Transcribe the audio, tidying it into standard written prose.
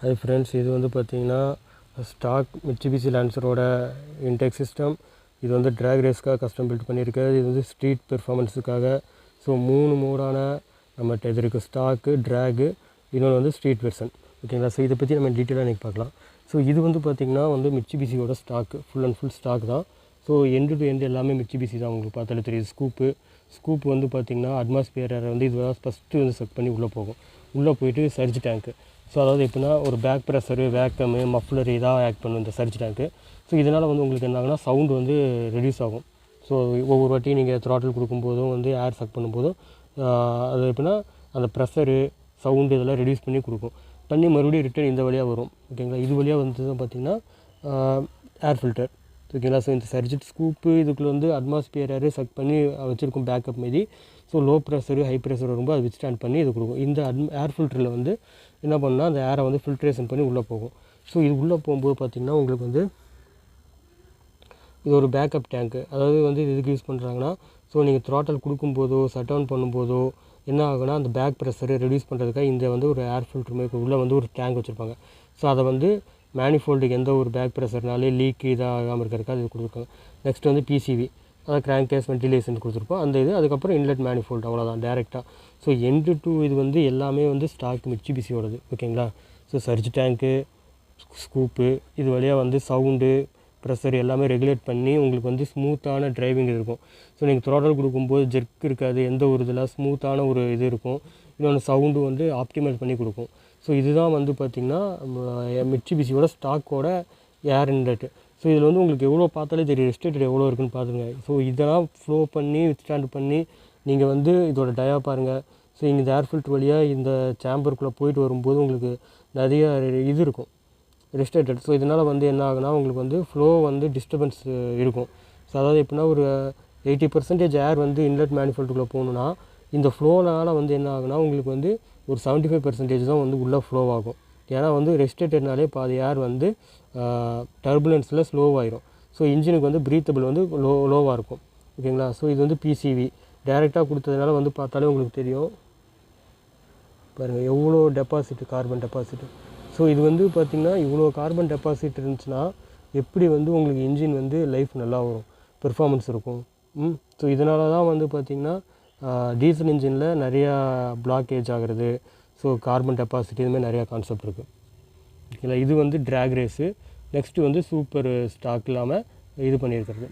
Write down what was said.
Hi friends, இது வந்து பார்த்திங்கன்னா ஸ்டாக் மிட்சுபிஷி லான்சரோட இன்டெக் சிஸ்டம். இது வந்து ட்ராக் ரேஸ்க்காக கஸ்டம் பில்ட் பண்ணியிருக்காது. இது வந்து ஸ்ட்ரீட் பெர்ஃபார்மன்ஸுக்காக. ஸோ 3 மோடான நம்மகிட்ட இது இருக்குது, ஸ்டாக்கு, ட்ராகு, இன்னொன்று வந்து ஸ்ட்ரீட் வெர்ஷன். ஓகேங்களா? ஸோ இதை பற்றி நம்ம டீட்டெயிலாக இன்றைக்கி பார்க்கலாம். ஸோ இது வந்து பார்த்திங்கன்னா வந்து மிட்சுபிஷியோட stock, full and full stock தான். ஸோ எண்டு டு எண்டு எல்லாமே மிட்சுபிஷி தான். உங்களுக்கு பார்த்தாலே தெரியுது. ஸ்கூப்பு வந்து பார்த்திங்கன்னா அட்மாஸ்பியரை வந்து இது ஃபஸ்ட்டு வந்து செக் பண்ணி உள்ளே போகும். உள்ளே போயிட்டு சர்ஜ் டேங்க்கு. ஸோ அதாவது எப்படின்னா ஒரு பேக் ப்ரெஷரு, வேக்கமு, மஃப்ளர் இதாக ஆக்ட் பண்ணும் இந்த சர்ஜ் டேங்க்கு. ஸோ இதனால் வந்து உங்களுக்கு என்ன ஆகுனா சவுண்டு வந்து ரெடியூஸ் ஆகும். ஸோ ஒவ்வொரு வாட்டியும் நீங்கள் த்ராட்டில் கொடுக்கும்போதும் வந்து ஏர் சக் பண்ணும்போதும் அது எப்படின்னா அந்த ப்ரெஷரு, சவுண்டு இதெல்லாம் ரெடியூஸ் பண்ணி கொடுக்கும். பண்ணி மறுபடியும் ரிட்டர்ன் இந்த வழியாக வரும். ஓகேங்களா? இது வழியாக வந்து தான் பார்த்திங்கன்னா ஏர் ஃபில்டர். ஓகேங்களா? ஸோ இந்த சர்ஜிட் ஸ்கூப்பு இதுக்குள்ளே வந்து அட்மாஸ்பியர் ஏர் சக் பண்ணி வச்சுருக்கும் பேக்கப் மாரி. So low pressure, high pressure வரும்போது அது வித்ஸ்டாண்ட் பண்ணி இது கொடுக்கும். இந்த ஏர் ஃபில்டரில் வந்து என்ன பண்ணால் அந்த ஏரை வந்து ஃபில்ட்ரேஷன் பண்ணி உள்ளே போகும். ஸோ இது உள்ளே போகும்போது பார்த்திங்கன்னா உங்களுக்கு வந்து இது ஒரு பேக்கப் டேங்க்கு. அதாவது வந்து இது எதுக்கு யூஸ் பண்ணுறாங்கன்னா, ஸோ நீங்கள் த்ராட்டல் கொடுக்கும்போதோ ஷட் டவுன் பண்ணும்போதோ என்ன ஆகுனா அந்த பேக் ப்ரெஷரை ரெடியூஸ் பண்ணுறதுக்காக இந்த வந்து ஒரு ஏர் ஃபில்ட்ரு மாதிரி உள்ளே வந்து ஒரு டேங்க் வச்சுருப்பாங்க. ஸோ அதை வந்து மேனிஃபோல்டுக்கு எந்த ஒரு பேக் ப்ரெஷர்னாலே லீக் இதாக ஆகாமல் இருக்கிறதுக்காக இது கொடுத்துருக்காங்க. நெக்ஸ்ட் வந்து பிசிவி, அதாவது கிராங்க் கேஸ் வென்டிலேஷன் கொடுத்துருப்போம். அந்த இது அதுக்கப்புறம் இன்லெட் மேனிஃபோல்டு, அவ்வளோதான் டேரெக்டாக. ஸோ எண்டு டு இது வந்து எல்லாமே வந்து ஸ்டாக் மிட்சுபிஷியோடது. ஓகேங்களா? ஸோ சர்ஜ் டேங்க்கு, ஸ்கூப்பு இது வழியாக வந்து சவுண்டு, ப்ரெஷர் எல்லாமே ரெகுலேட் பண்ணி உங்களுக்கு வந்து ஸ்மூத்தான டிரைவிங் இருக்கும். ஸோ நீங்கள் த்ராட்டல் கொடுக்கும்போது ஜெர்க் இருக்காது, எந்த ஒரு இதெல்லாம் ஸ்மூத்தான ஒரு இது இருக்கும். இன்னொன்று சவுண்டு வந்து ஆப்டிமைஸ் பண்ணி கொடுக்கும். ஸோ இதுதான் வந்து பார்த்திங்கன்னா மிட்சுபிஷியோட ஸ்டாக்கோட ஏர் இன்லெட்டு. ஸோ இதில் வந்து உங்களுக்கு எவ்வளோ பார்த்தாலே தெரியும் ரெஸ்டேட்டட் எவ்வளோ இருக்குன்னு பார்த்துங்க. ஸோ இதெல்லாம் ஃப்ளோ பண்ணி வித்ஸ்டாண்ட் பண்ணி நீங்கள் வந்து இதோட டயா பாருங்கள். ஸோ இந்த ஏர் ஃபில்ட்ரு வழியாக இந்த சேம்பருக்குள்ளே போயிட்டு வரும்போது உங்களுக்கு நிறைய இது இருக்கும் ரெஸ்டேட்டட். ஸோ இதனால் வந்து என்ன ஆகுனா உங்களுக்கு வந்து ஃப்ளோ வந்து டிஸ்டர்பன்ஸ் இருக்கும். ஸோ அதாவது எப்படின்னா ஒரு 80% ஏர் வந்து இன்லெட் மேனிஃபோல்டுக்குள்ளே போகணுன்னா இந்த ஃப்ளோனால் வந்து என்ன ஆகுனா உங்களுக்கு வந்து ஒரு 75% தான் வந்து உள்ளே ஃப்ளோ ஆகும். ஏன்னா வந்து ரெஸ்டேட்டட்னாலே பாதி ஏர் வந்து டர்புலன்ஸில் ஸ்லோவாகிடும். ஸோ இன்ஜினுக்கு வந்து ப்ரீத்தபிள் வந்து லோவாக இருக்கும். ஓகேங்களா? ஸோ இது வந்து பிசிவி டேரெக்டாக கொடுத்ததுனால வந்து பார்த்தாலே உங்களுக்கு தெரியும் பாருங்கள் எவ்வளோ டெபாசிட், கார்பன் டெபாசிட். ஸோ இது வந்து பார்த்திங்கன்னா இவ்வளோ கார்பன் டெபாசிட் இருந்துச்சுன்னா எப்படி வந்து உங்களுக்கு இன்ஜின் வந்து லைஃப் நல்லா வரும், பெர்ஃபார்மன்ஸ் இருக்கும். ஸோ இதனால தான் வந்து பார்த்திங்கன்னா டீசல் இன்ஜினில் நிறையா பிளாக்கேஜ் ஆகிறது. ஸோ கார்பன் டெபாசிட் இதுமாதிரி நிறையா கான்செப்ட் இருக்குது. ஓகேங்களா? இது வந்து ட்ராக் ரேஸு. நெக்ஸ்ட்டு வந்து சூப்பர் ஸ்டாக் இல்லாமல் இது பண்ணியிருக்கிறது.